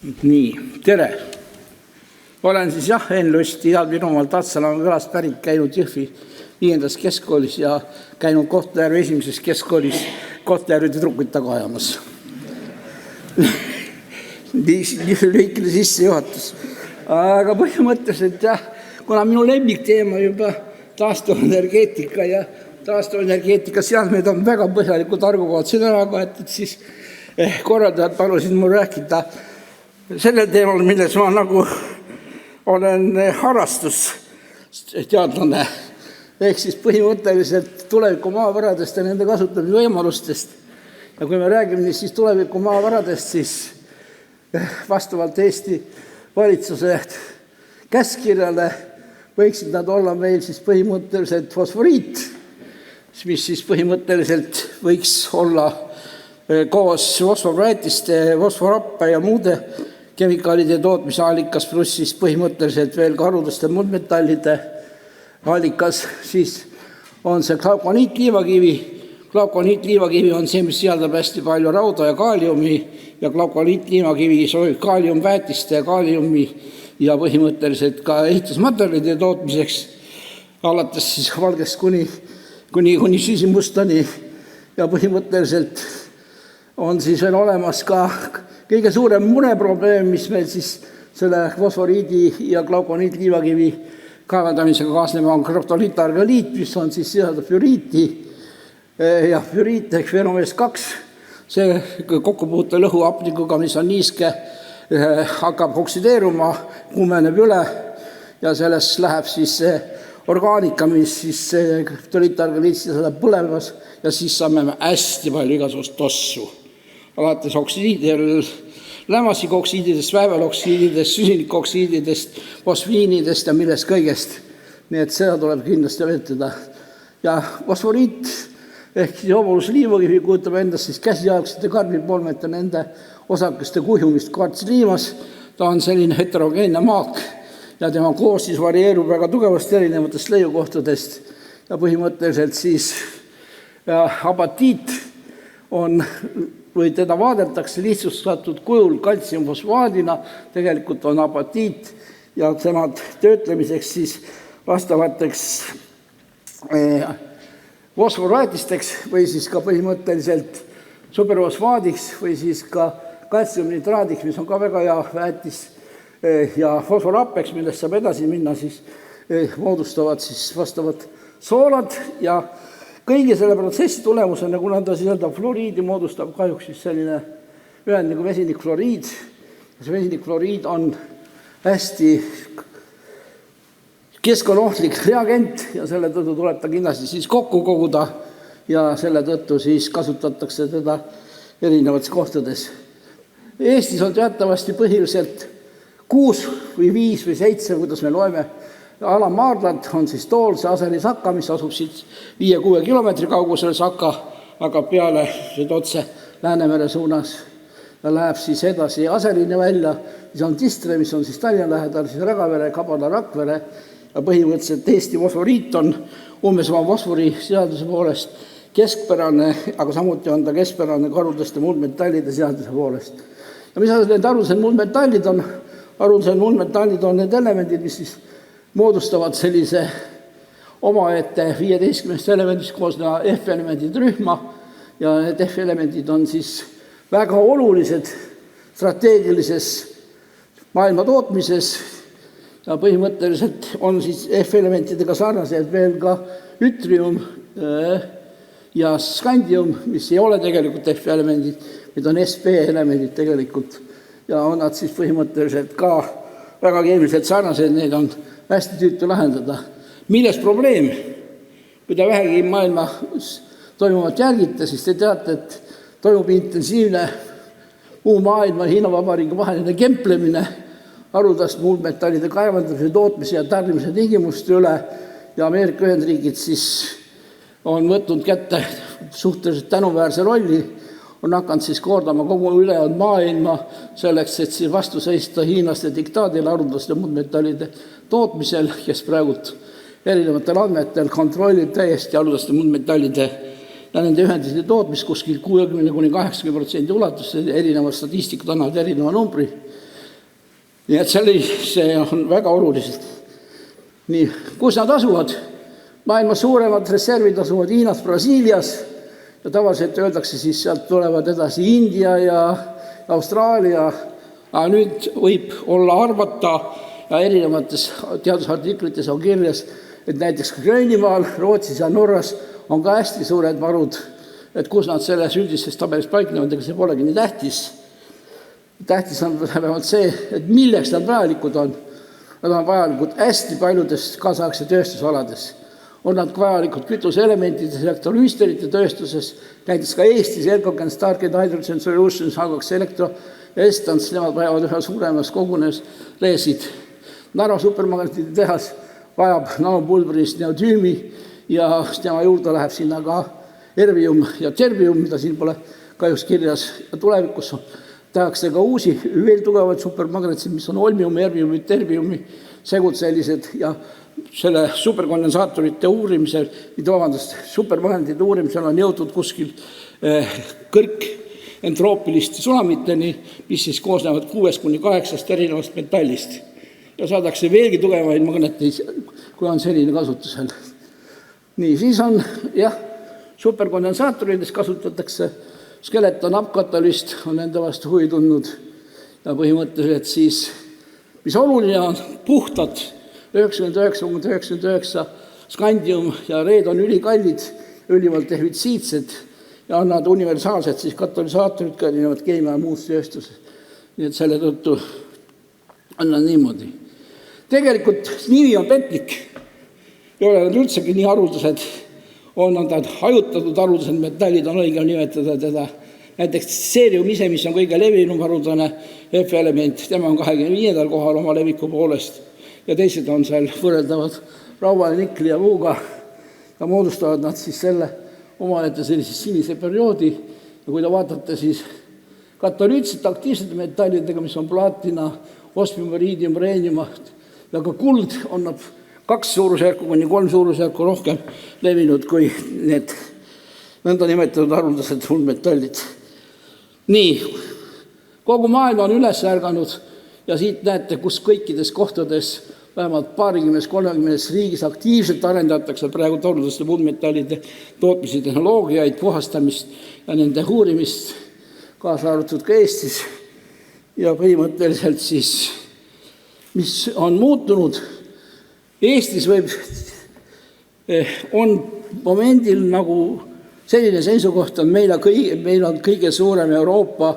Nii, tere! Olen siis Enn Lust Ida-Virumaalt Atsalama külast pärit, käinud Jõhvi 5. keskkoolis ja käinud Kohtla-Järve 1. keskkoolis Kohtla-Järve tüdrukuid taga ajamas. Nii lühikene sissejuhatus. Aga põhimõtteliselt kuna minu lemmikteema juba taastuvenergeetika ja taastuvenergeetika seadmed on väga põhjalikult argukootsid ära kaetud, siis korraldajad palusid mul rääkida sellel teemal, milles ma nagu olen harrastusteadlane, ehk siis põhimõtteliselt tuleviku maavaradest ja nende kasutamise võimalustest. Ja kui me räägime siis tuleviku maavaradest, siis vastavalt Eesti valitsuse käskkirjale võiksid nad olla meil siis põhimõtteliselt fosforiit, mis siis põhimõtteliselt võiks olla koos fosforväetiste, fosforappe ja muude kemikaalide tootmise allikas, pluss siis põhimõtteliselt veel ka harudaste muldmetallide allikas, siis on see glaukoniitliivakivi. Glaukoniitliivakivi on see, mis sisaldab hästi palju rauda ja kaaliumi, ja glaukoniitliivakivi sobib kaaliumväetiste ja kaaliumi ja põhimõtteliselt ka ehitusmaterjalide tootmiseks, alates siis valgest kuni süsimustani, ja põhimõtteliselt on siis veel olemas ka kõige suurem mureprobleem, mis meil siis selle fosforiidi ja glaukoniitliivakivi kaevandamisega kaasneb, on krüptoliitargaliit, mis on siis sisaldab füriiti ja füriit ehk fenomees 2. See kokkupuute lõhu hapnikuga, mis on niiske, hakkab oksideeruma, kuumeneb üle ja sellest läheb siis see orgaanika, mis siis krüptoliitargaliit sisaldab põlemas, ja siis saame hästi palju igasugust tossu. Alates lämmasikoksiididest, vääveloksiididest, süsinikoksiididest, fosfiinidest ja millest kõigest. Nii et seda tuleb kindlasti vältida. Ja fosforiit ehk hoomolusliivakivi kujutab endast siis käsijalgsete karbipolmet ja nende osakeste kuhjumist kvartsliimas. Ta on selline heterogeenne maak ja tema koostis varieerub väga tugevasti erinevatest leiukohtadest ja põhimõtteliselt siis apatiit on, või teda vaadetakse lihtsustatud kujul kaltsiumfosfaadina, tegelikult on apatiit ja tema töötlemiseks siis vastavateks fosforväetisteks või siis ka põhimõtteliselt superfosfaadiks või siis ka kaltsiumnitraadiks, mis on ka väga hea väetis, ja fosforappeks, millest saab edasi minna, siis moodustavad siis vastavad soolad ja kõigi selle protsessi tulemusena, kuna ta sisaldab fluoriidi, moodustab kahjuks siis selline ühend nagu vesinikfluoriid. See vesinikfluoriid on hästi keskkonnaohtlik reagent ja selle tõttu tuleb ta kindlasti siis kokku koguda ja selle tõttu siis kasutatakse teda erinevates kohtades. Eestis on teatavasti põhiliselt 6 või 5 või 7, kuidas me loeme, alamaardlad on siis Tool, see Aseri Saka, mis asub siit 5-6 kilomeetri kaugusel Saka, aga peale otse Läänemere suunas ja läheb siis edasi Aserini välja, siis on Tistre, mis on siis Tallinna lähedal, siis Rägavere, Kabala, Rakvere ja põhimõtteliselt Eesti fosforiit on umbes oma fosfori seaduse poolest keskpärane, aga samuti on ta keskpärane harudaste muldmetallide seaduse poolest. Ja mis need harudased muldmetallid on? Harudased muldmetallid on need elemendid, mis siis moodustavad sellise omaette 15 elemendist koosneva F-elemendid rühma ja need F-elemendid on siis väga olulised strateegilises maailma tootmises ja põhimõtteliselt on siis F-elementidega sarnased veel ka ütrium ja skandium, mis ei ole tegelikult F-elemendid, need on SP-elemendid tegelikult ja on nad siis põhimõtteliselt ka väga keemiliselt sarnased, need on hästi tüütu lahendada. Milles probleem? Kui te vähegi maailmas toimuvat jälgite, siis te teate, et toimub intensiivne muu maailma Hiina Vabariigi vaheline kemplemine harudast muldmetallide kaevandamise, tootmise ja tarnimise tingimuste üle ja Ameerika Ühendriigid siis on võtnud kätte suhteliselt tänuväärse rolli, on hakanud siis koordama kogu ülejäänud maailma selleks, et siis vastu seista hiinlaste diktaadile harudaste muldmetallide tootmisel, kes praegult erinevatel andmetel kontrollib täiesti harudaste muldmetallide ja nende ühendite tootmist kuskil 60–80% ulatuses, erinevad statistikad annavad erineva numbri. Nii et see on väga oluliselt. Nii, kus nad asuvad? Maailma suuremad reservid asuvad Hiinas, Brasiilias ja tavaliselt öeldakse siis sealt tulevad edasi India ja Austraalia, aga nüüd võib olla arvata ja erinevates teadusartiklites on kirjas, et näiteks Gröönimaal, Rootsis ja Norras on ka hästi suured varud, et kus nad selles üldises tabelis paiknevad, ega see polegi nii tähtis. Tähtis on vähemalt see, et milleks nad vajalikud on. Nad on vajalikud hästi paljudes kaasaegse tööstusalades. On nad vajalikud kütuseelementide elektrolüüsterite tööstuses, näiteks ka Eestis Elcogen Stargate Hydrogen Solutions, Hagaks Elektro, Estans, nemad vajavad ühe suuremas kogunes reesid. Narva supermagnetide tehas vajab nanopulbrist neodüümi ja tema juurde läheb sinna ka erbium ja terbium, mida siin pole kahjuks kirjas. Ja tulevikus tehakse ka uusi, veel tugevad supermagnetid, mis on olmiumi, erbiumi, terbiumi segud sellised ja selle superkondensaatorite uurimisel, supermagnetide uurimisel on jõutud kuskil kõrgentroopiliste sulamiteni, mis siis koosnevad 6-8 erinevast metallist. Ja saadakse veelgi tugevaid magneteid, kui on selline kasutusel. Nii, siis on, superkondensaatorides kasutatakse skeleton apkatalüst, on nende vastu huvi tundnud ja põhimõtteliselt siis, mis oluline on, puhtad 99,99 skandium ja reed on ülikallid, ülivalt defitsiitsed ja on nad universaalsed siis katalüsaatorid ka erinevad keemia ja muus tööstuses. Nii et selle tõttu on nad niimoodi. Tegelikult nimi on petlik, ei ole nad üldsegi nii haruldased, on nad hajutatud haruldased metallid, on õige nimetada teda. Näiteks seerium ise, mis on kõige levinum haruldane F-element, tema on 25. kohal oma leviku poolest ja teised on seal võrreldavad raua, nikli ja muuga ja moodustavad nad siis selle omaette sellise sinise perioodi ja kui te vaatate siis katalüütsete aktiivsete metallidega, mis on plaatina, osmium, iriidium, reenium ja ka kuld on nad 2 suurusjärku kuni 3 suurusjärku rohkem levinud kui need nõnda nimetatud haruldased muldmetallid. Nii, kogu maailm on üles ärganud ja siit näete, kus kõikides kohtades vähemalt 20-30 riigis aktiivselt arendatakse praegu haruldaste muldmetallide tootmise tehnoloogiaid, puhastamist ja nende uurimist, kaasa arvatud ka Eestis. Ja põhimõtteliselt siis, mis on muutunud, Eestis on momendil nagu selline seisukoht on meil on kõige suurem Euroopa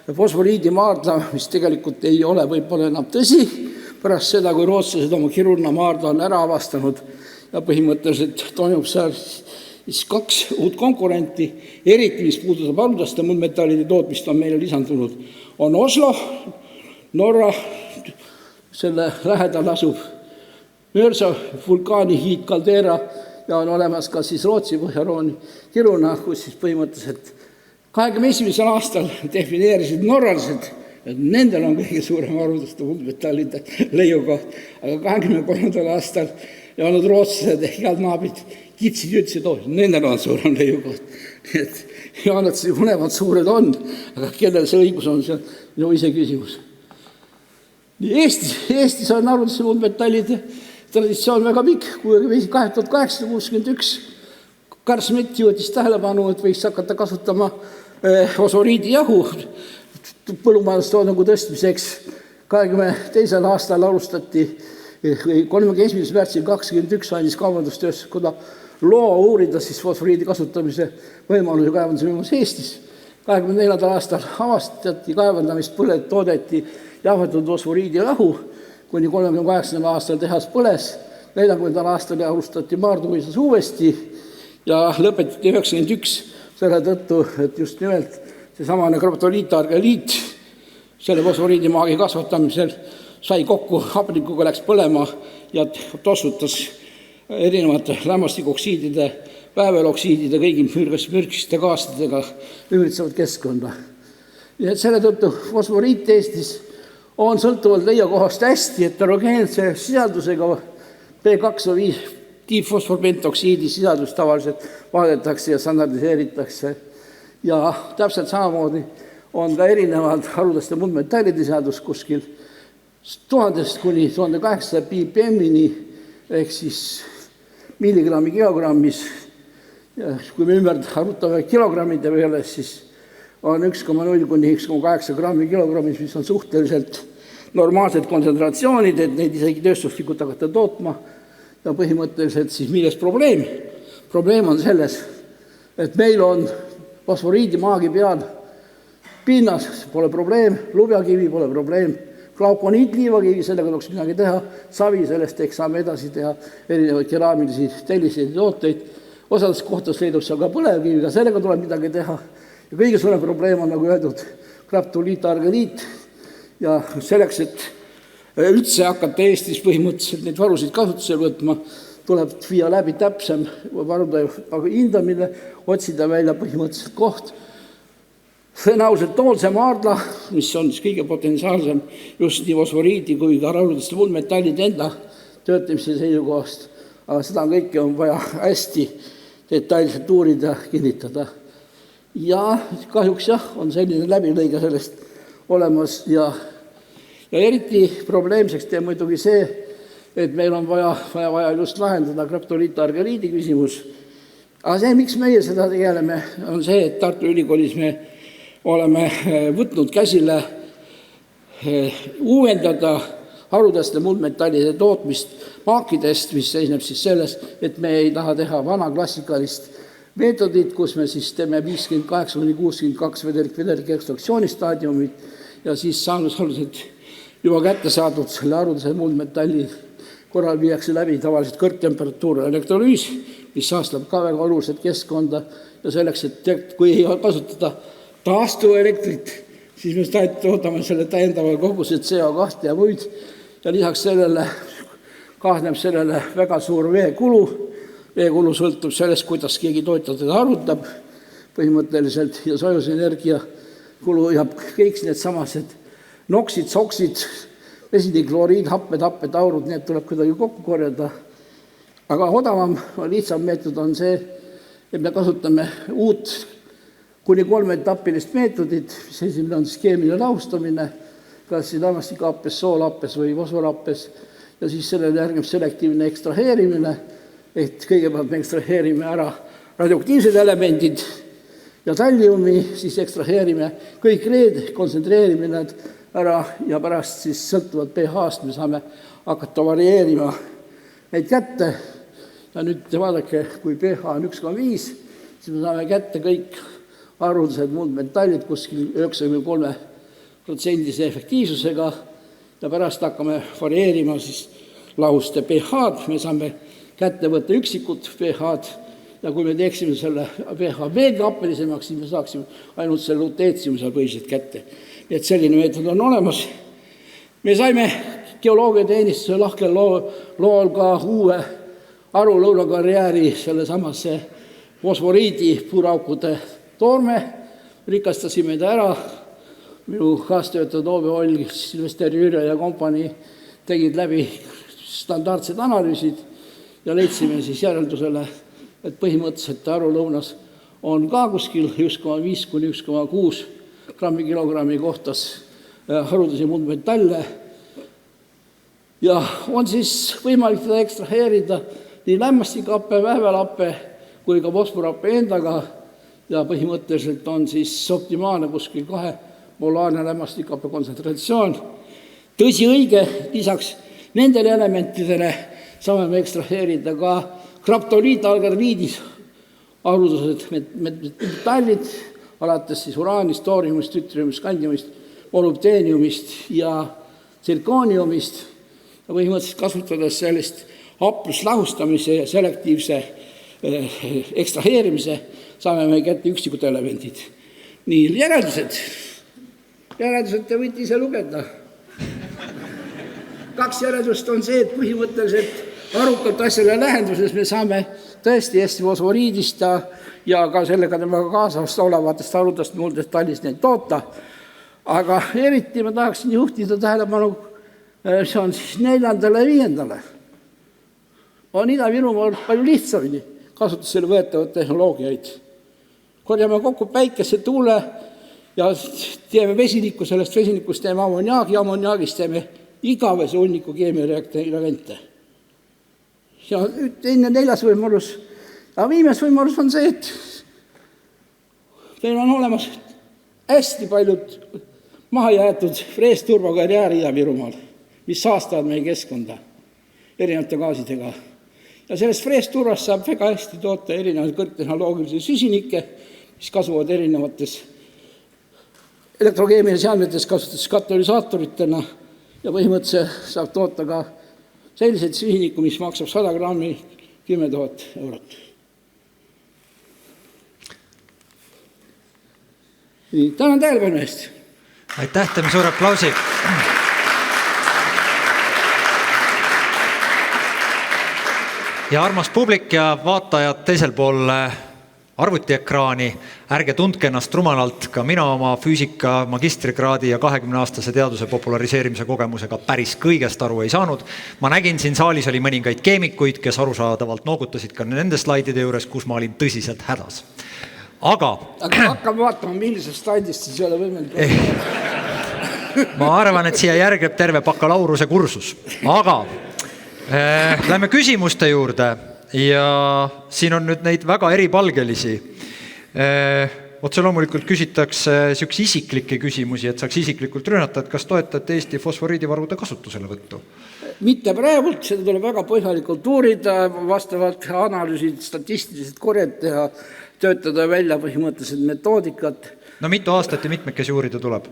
fosforiidimaardla, mis tegelikult ei ole võib-olla enam tõsi, pärast seda, kui rootslased oma Kiruna maardla on ära avastanud ja põhimõtteliselt toimub seal 2 uut konkurenti, eriti mis puudutab haruldaste muldmetallide tootmist on meile lisandunud. On Oslo, Norra, selle lähedal asub Mörsa vulkaani hiid Caldera ja on olemas ka siis Rootsi Põhjarooni Kiruna, kus siis põhimõtteliselt 21. aastal defineerisid norralised, et nendel on kõige suurem haruldaste muldmetallide leiukoht, aga 23. aastal ja olnud rootslased ehk head naabrid kitsid ütlesid, nendel on suurem leiukoht. Ja nad mõlemad suured on, aga kellel see õigus on, see on ise küsimus. Eestis on haruldaste muldmetallide traditsioon väga pikk, 1861 Karl Schmidt jõudis tähelepanu, et võiks hakata kasutama fosforiidijahu põllumajandustoodangu tõstmiseks. 22. aastal alustati, 31. märtsil 21 andis kaubandustööstuskoda loo uurida siis fosforiidi kasutamise võimalusi kaevandamisvõimalus Eestis. 24. aastal avastati kaevandamist, toodeti jahvatud fosforiidijahu, kuni 38. aastal tehas põles, 40. aastal alustati Maardumisas uuesti ja lõpetati 91 selle tõttu, et just nimelt seesamane kraptoliitargeliit selle fosforiidimaagi kasvatamisel sai kokku, hapnikuga läks põlema ja tossutas erinevate lämmastikoksiidide, vääveloksiidide, kõigi mürgiste gaastidega ümbritsevat keskkonda. Ja selle tõttu fosforiit Eestis on sõltuvalt leiakohast hästi heterogeense sisaldusega P2O5 diifosforpentoksiidi sisaldus tavaliselt vaadetakse ja standardiseeritakse. Ja täpselt samamoodi on ka erinevad haruldaste muldmetallide sisaldus kuskil 1000 kuni 1800 ppm-ni ehk siis milligrammi kilogrammis. Ja kui me ümber arvutame kilogrammide peale, siis on 1,0 kuni 1,8 grammi kilogrammis, mis on suhteliselt normaalsed kontsentratsioonid, et neid isegi tööstuslikult hakata tootma. Ja põhimõtteliselt siis milles probleem? Probleem on selles, et meil on fosforiidi maagi peal pinnas, pole probleem, lubjakivi pole probleem, glaukoniitliivakivi, sellega tuleks midagi teha, savi sellest ehk saame edasi teha erinevaid keraamilisi telliseid tooteid, osades kohtades leidub seal ka põlevkiviga, sellega tuleb midagi teha. Ja kõige suurem probleem on, nagu öeldud, graptoliitargeliit ja selleks, et üldse hakata Eestis põhimõtteliselt neid varusid kasutusele võtma, tuleb viia läbi täpsem varude hindamine, otsida välja põhimõtteliselt koht, tõenäoliselt Toolse maardla, mis on kõige potentsiaalsem just nii fosforiidi kui ka raudeste muldmetallide enda töötamise seisukohast, aga seda kõike on vaja hästi detailselt uurida, kinnitada. Ja kahjuks on selline läbilõige sellest olemas ja eriti probleemseks teeb muidugi see, et meil on vaja just lahendada graptoliitargeliidi küsimus. Aga see, miks meie seda tegeleme, on see, et Tartu Ülikoolis me oleme võtnud käsile uuendada harudaste muldmetallide tootmist maakidest, mis seisneb siis selles, et me ei taha teha vana klassikalist meetodit, kus me siis teeme 58-62 vedelik ekstraktsioonistaadiumit ja siis saadusalused juba kätte saadud selle harudase muldmetalli korral viiakse läbi tavaliselt kõrgtemperatuur elektrolüüs, mis saastab ka väga oluliselt keskkonda ja selleks, et kui ei kasutada taastuelektrit, siis me toodame selle täiendava koguse CO2 ja muid ja lisaks sellele kaasneb sellele väga suur veekulu. Veekulu sõltub sellest, kuidas keegi tootja teda arvutab põhimõtteliselt ja soojusenergia kulu ja kõik need samased noksid, soksid, vesinikloriid, happed, taurud, need tuleb kuidagi kokku korjada. Aga odavam, lihtsam meetod on see, et me kasutame uut kuni 3 etapilist meetodit, mis esimene on siis keemiline lahustamine, kas siis lämmastikappes, soolappes või fosforappes ja siis sellele järgneb selektiivne ekstraheerimine, et kõigepealt me ekstraheerime ära radioaktiivsed elemendid ja talliumi, siis ekstraheerime kõik need, kontsentreerime need ära ja pärast siis sõltuvalt pH-st me saame hakata varieerima neid kätte. Ja nüüd vaadake, kui pH on 1,5, siis me saame kätte kõik harudased muldmetallid kuskil 93% efektiivsusega ja pärast hakkame varieerima siis lahuste pH-d, me saame kätte võtta üksikud pH-d ja kui me teeksime selle pH veelgi happelisemaks, siis me saaksime ainult selle luteetsiumi seal põhiselt kätte. Nii et selline meetod on olemas. Me saime geoloogiateenistuse lahkel lool ka uue Aru-Lõunakarjääri selle samasse fosforiidi puuraukude toorme, rikastasime ta ära, minu kaastöötajad Ove Oll, Silvester Jüri ja kompanii tegid läbi standardsed analüüsid ja leidsime siis järeldusele, et põhimõtteliselt Aru-Lõunas on ka kuskil 1,5 kuni 1,6 grammi kilogrammi kohtas harudasi muldmetalle ja on siis võimalik teda ekstraheerida nii lämmastikappe, vähvelappe kui ka fosforappe endaga ja põhimõtteliselt on siis optimaalne kuskil 2 molaarne lämmastikappe kontsentratsioon. Tõsi õige, lisaks nendele elementidele saame me ekstraheerida ka graptoliitargeliidis harudased metallid, alates siis uraanist, tooriumist, ütriumist, kandiumist, molübdeeniumist ja tsirkooniumist ja põhimõtteliselt kasutades sellist hapluslahustamise ja selektiivse ekstraheerimise saame me kätte üksikud elemendid. Nii, järeldused te võite ise lugeda. 2 järeldust on see, et põhimõtteliselt arukalt asjale lähenduses me saame tõesti hästi fosforiidist ja ka sellega temaga kaasavast olevatest harudast muldmetallist neid toota. Aga eriti ma tahaksin juhtida tähelepanu, see on siis 4. ja 5. On Ida-Virumaal palju lihtsamini kasutusele võetavad tehnoloogiaid. Korjame kokku päikese, tuule ja teeme vesinikku, sellest vesinikust teeme ammoniaagi, ammoniaagist teeme igavese hunniku keemiareagente. Ja teine 4. võimalus, aga viimes võimalus on see, et meil on olemas hästi paljud mahajäetud freesturbokarjääri Ida-Virumaal, mis saastavad meie keskkonda erinevate gaasidega. Ja sellest freesturvast saab väga hästi toota erinevaid kõrgtehnoloogilisi süsinikke, mis kasuvad erinevates elektrokeemilistes seadmetes kasutades katalüsaatoritena ja põhimõtteliselt saab toota ka selliseid süsinikku, mis maksab 100 grammi 10 000 eurot. Tänan tähelepanu eest. Aitäh, teeme suure aplausi. Ja armas publik ja vaatajad teisel pool arvutiekraani, ärge tundke ennast rumalalt, ka mina oma füüsika magistrikraadi ja 20-aastase teaduse populariseerimise kogemusega päris kõigest aru ei saanud. Ma nägin, siin saalis oli mõningaid keemikuid, kes arusaadavalt noogutasid ka nende slaidide juures, kus ma olin tõsiselt hädas. Aga hakkame vaatama, millisest slaidist siis ei ole võimalik. Ma arvan, et siia järgneb terve bakalauruse kursus. Aga lähme küsimuste juurde ja siin on nüüd neid väga eripalgelisi. Otse loomulikult küsitakse siukse isiklikke küsimusi, et saaks isiklikult rünnata, et kas toetate Eesti fosforiidivarude kasutusele võttu? Mitte praegult, seda tuleb väga põhjalikult uurida, vastavalt analüüsid, statistilised korjad teha, töötada välja põhimõtteliselt metoodikat. No mitu aastat ja mitmekesi uurida tuleb?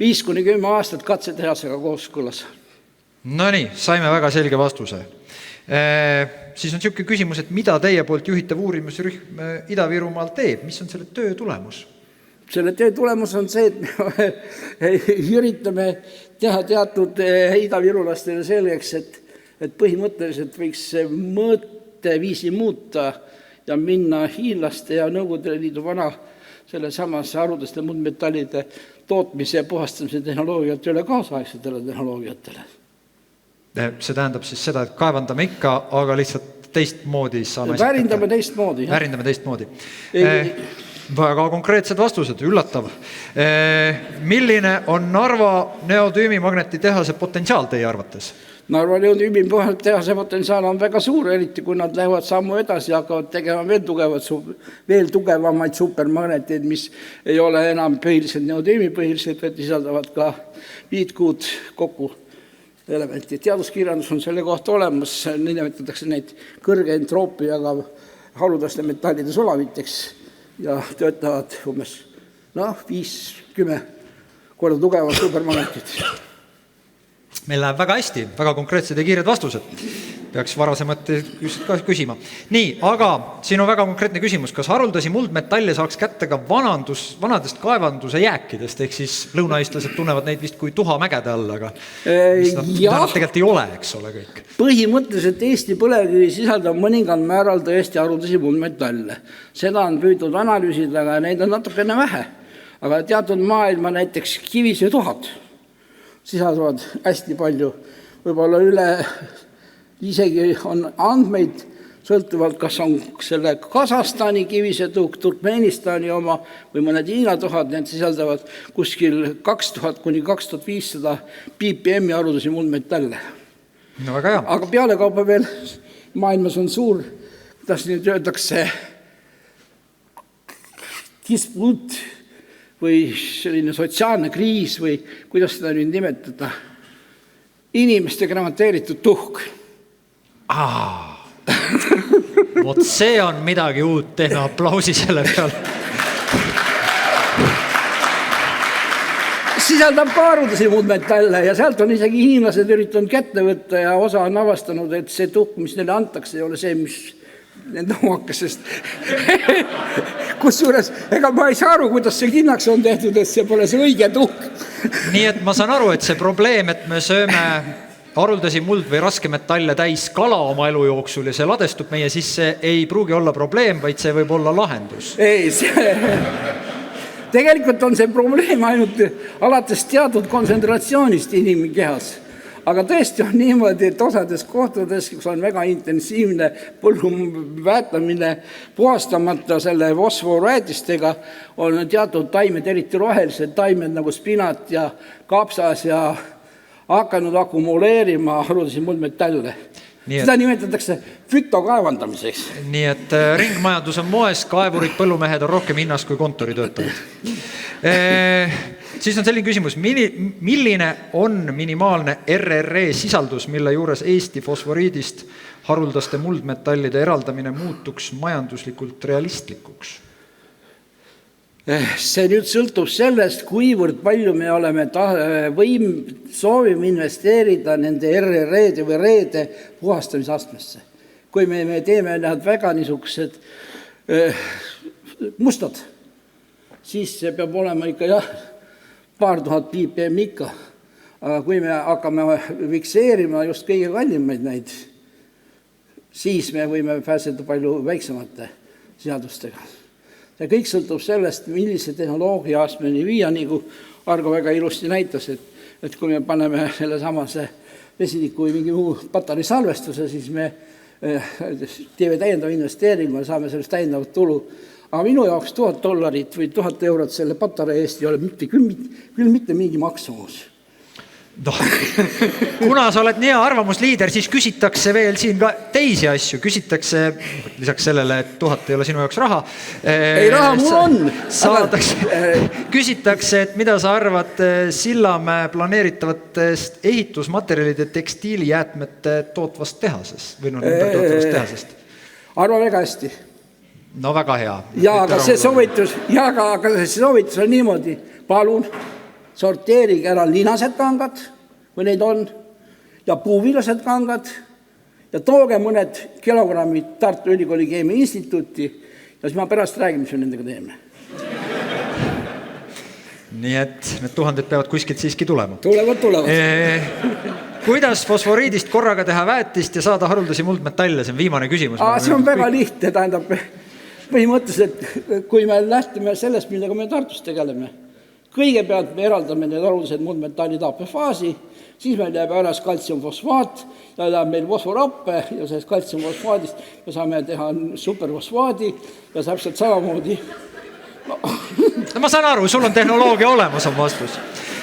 5-10 aastat katsetehasega kooskõlas. No nii, saime väga selge vastuse. Siis on siuke küsimus, et mida teie poolt juhitav uurimusrühm Ida-Virumaal teeb? Mis on selle töö tulemus? Selle töö tulemus on see, et me üritame teha teatud Ida-Virulastele selgeks, et põhimõtteliselt võiks mõõteviisi muuta ja minna hiinlaste ja Nõukogude Liidu vana selle samas haruldaste muldmetallide tootmise ja puhastamise tehnoloogiat üle kaasaegsetele tehnoloogiatele. See tähendab siis seda, et kaevandame ikka, aga lihtsalt teistmoodi saame Värindame teistmoodi. Värindame teistmoodi. Väga konkreetsed vastused, üllatav. Milline on Narva neodüümimagnetitehase potentsiaal teie arvates? Narva neodüümitehase potentsiaal on väga suur, eriti kui nad lähevad sammu edasi ja hakkavad tegema veel tugevamaid supermagneteid, mis ei ole enam põhiliselt neodüümipõhilised, vaid sisaldavad ka viitkuud kokku elementi. Teaduskirjandus on selle kohta olemas, nimetatakse neid kõrge entroopiaga haruldaste metallide sulaviteks ja töötavad umbes 5-10 korda tugevad supermagnetid. Meil läheb väga hästi, väga konkreetsed ja kiired vastused. Peaks varasemalt küsima. Nii, aga siin on väga konkreetne küsimus. Kas haruldasi muldmetalle saaks kätte ka vanadest kaevanduse jääkidest, ehk siis lõunaistlased tunnevad neid vist kui tuha mägede all, aga nad tegelikult ei ole, eks ole kõik. Põhimõtteliselt Eesti põlevkivi sisaldab mõningal määral tõesti haruldasi muldmetalle. Seda on püütud analüüsida, aga neid on natukene vähe. Aga teatud maailma näiteks kivisöötuhad sisaldavad hästi palju, võib-olla üle isegi on andmeid sõltuvalt, kas on selle Kasahstani kivisöötuhk, Turkmenistani oma või mõned Hiina tuhad, need sisaldavad kuskil 2000–2500 ppm haruldasi muldmetalle. No väga hea. Aga pealekaupa veel maailmas on suur, kuidas nüüd öeldakse, disput või selline sotsiaalne kriis või kuidas seda nüüd nimetada, inimeste kremateeritud tuhk. Vot see on midagi uut, teeme aplausi selle peale. Sisaldab ka haruldasi muldmetalle ja sealt on isegi hiinlased üritanud kätte võtta ja osa on avastanud, et see tuhk, mis neile antakse, ei ole see, mis nende omakesest. Kusjuures, ega ma ei saa aru, kuidas see kinnaks on tehtud, et see pole see õige tuhk. Nii et ma saan aru, et see probleem, et me sööme haruldasi muld või raskemetalle täis kala oma elu jooksul ja see ladestub meie sisse, ei pruugi olla probleem, vaid see võib olla lahendus. Ei, tegelikult on see probleem ainult alates teatud kontsentratsioonist inimkehas. Aga tõesti on niimoodi, et osades kohtades, kus on väga intensiivne põlluväetamine puhastamata selle fosforväetistega, on teatud taimed, eriti rohelised taimed nagu spinat ja kapsas ja hakanud akumuleerima haruldasi muldmetalle. Seda nimetatakse fütokaevandamiseks. Nii et ringmajandus on moes, kaevurid, põllumehed on rohkem hinnas kui kontoritöötajad. Siis on selline küsimus, milline on minimaalne RRE sisaldus, mille juures Eesti fosforiidist haruldaste muldmetallide eraldamine muutuks majanduslikult realistlikuks? See nüüd sõltub sellest, kuivõrd palju me oleme soovime investeerida nende RRE-de või reede puhastamisastmesse. Kui me teeme need väga niisugused mustad, siis see peab olema ikka paar tuhat ppm ikka. Aga kui me hakkame fikseerima just kõige kallimaid neid, siis me võime pääseda palju väiksemate seadustega. Ja kõik sõltub sellest, millise tehnoloogia astmeni viia, nagu Argo väga ilusti näitas, et kui me paneme selle samase vesiniku või mingi muu patarii salvestuse, siis me teeme täiendava investeeringu ja saame sellest täiendavat tulu. Aga minu jaoks $1000 või 1000 eurot selle patarii eest ei ole küll mitte mingi maksumus. No, kuna sa oled nii arvamusliider, siis küsitakse veel siin ka teisi asju. Küsitakse, lisaks sellele, et 1000 ei ole sinu jaoks raha. Ei, raha mul on. Küsitakse, et mida sa arvad Sillamäe planeeritavatest ehitusmaterjalide tekstiilijäätmete tootvast tehasest? Või tootvast tehasest? Arva väga hästi. No väga hea. Aga see soovitus on niimoodi. Palun sorteerige ära linased kangad, kui neid on, ja puuvilased kangad, ja tooge mõned kilogrammid Tartu Ülikooli Keemia Instituuti, ja siis ma pärast räägin, mis me nendega teeme. Nii et need 1000 peavad kuskilt siiski tulema. Tulevad. Kuidas fosforiidist korraga teha väetist ja saada haruldasi muldmetalle? See on viimane küsimus. See on väga lihtne, tähendab, põhimõtteliselt, kui me lähtume sellest, millega me Tartus tegeleme. Kõigepealt me eraldame need haruldased muldmetallid AP-faasi, siis meil jääb ära kaltsiumfosfaat ja jääb meil fosforappe ja sellest kaltsiumfosfaadist me saame teha superfosfaadi ja täpselt samamoodi. No, ma saan aru, sul on tehnoloogia olemas, on vastus.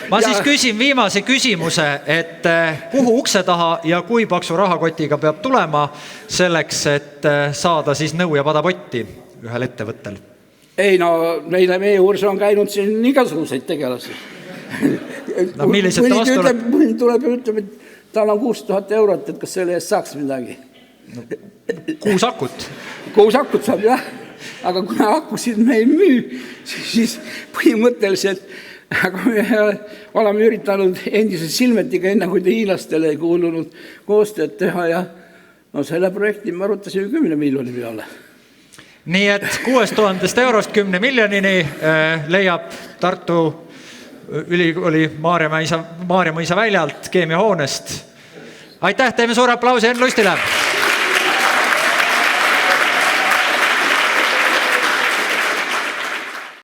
Ma siis küsin viimase küsimuse, et kuhu ukse taha ja kui paksu rahakotiga peab tulema selleks, et saada siis nõu ja padapotti ühel ettevõttel? Ei, no meie juures on käinud siin igasuguseid tegelasi. No millised ta vastu oleb? Tuleb ja ütleb, et tal on 6000 eurot, et kas selle eest saaks midagi. 6 akut. 6 akut saab, jah. Aga kui akusid me ei müü, siis põhimõtteliselt me oleme üritanud endise Silmetiga enne, kui te hiilastele ei kuulunud koostööd teha ja selle projekti me arutasime 10 miljoni peale. Nii et 6000 eurost 10 miljonini leiab Tartu Ülikooli Maarja mõisa väljalt keemiahoonest. Aitäh, teeme suure aplausi Enn Lustile!